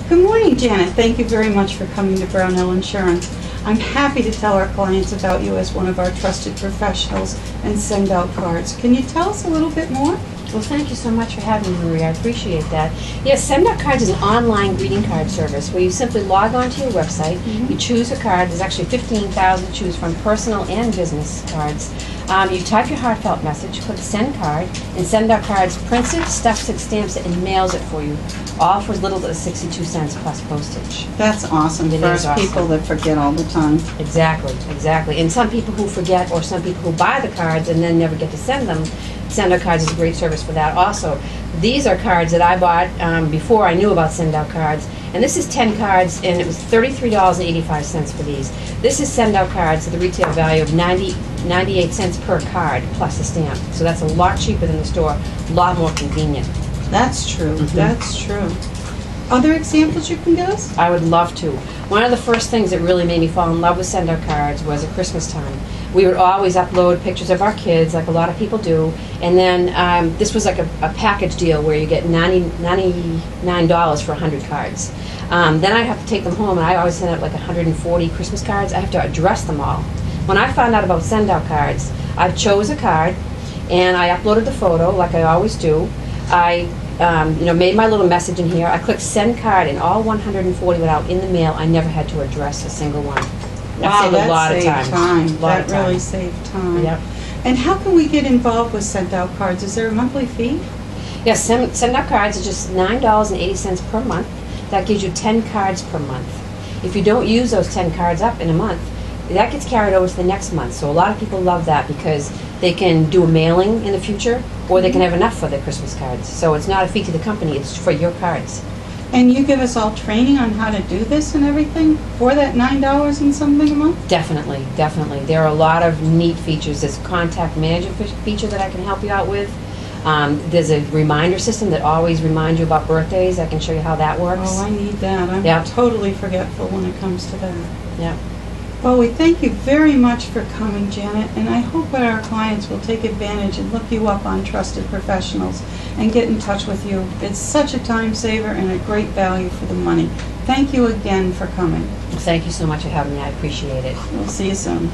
Good morning, Janet. Thank you very much for coming to Brownell Insurance. I'm happy to tell our clients about you as one of our trusted professionals and send out cards. Can you tell us a little bit more? Well, thank you so much for having me, Marie. I appreciate that. Yes, Send Out Cards is an online greeting card service where you simply log on to your website, you choose a card. There's actually 15,000 to choose from, personal and business cards. You type your heartfelt message, click Send Card, and Send Out Cards prints it, stuffs it, stamps it, and mails it for you, all for as little as 62 cents plus postage. That's awesome for us people that forget all the time. Exactly, exactly. And some people who forget, or some people who buy the cards and then never get to send them, Send Out Cards is a great service for that also. These are cards that I bought before I knew about Send Out Cards. And this is 10 cards, and it was $33.85 for these. This is Send Out Cards at the retail value of 98 cents per card plus a stamp. So that's a lot cheaper than the store, a lot more convenient. That's true. That's true. Other examples you can give us? I would love to. One of the first things that really made me fall in love with Send Out Cards was at Christmas time. We would always upload pictures of our kids, like a lot of people do, and then this was like a package deal where you get $99 for 100 cards. Then I have to take them home, and I always send out like 140 Christmas cards. I have to address them all. When I found out about Send Out Cards, I chose a card, and I uploaded the photo like I always do. I made my little message in here. I clicked Send Card, and all 140 went out in the mail. I never had to address a single one. Wow, that saved a lot of time. That really saved time. Yep. And how can we get involved with Send Out Cards? Is there a monthly fee? Yes, Send Out Cards is just $9.80 per month. That gives you 10 cards per month. If you don't use those 10 cards up in a month, that gets carried over to the next month. So a lot of people love that because they can do a mailing in the future, or they can have enough for their Christmas cards. So it's not a fee to the company, it's for your cards. And you give us all training on how to do this and everything for that $9 and something a month? Definitely, definitely. There are a lot of neat features. There's a contact manager feature that I can help you out with. There's a reminder system that always reminds you about birthdays. I can show you how that works. Oh, I need that. I'm totally forgetful when it comes to that. Yeah. Well, we thank you very much for coming, Janet, and I hope that our clients will take advantage and look you up on Trusted Professionals and get in touch with you. It's such a time saver and a great value for the money. Thank you again for coming. Thank you so much for having me. I appreciate it. We'll see you soon.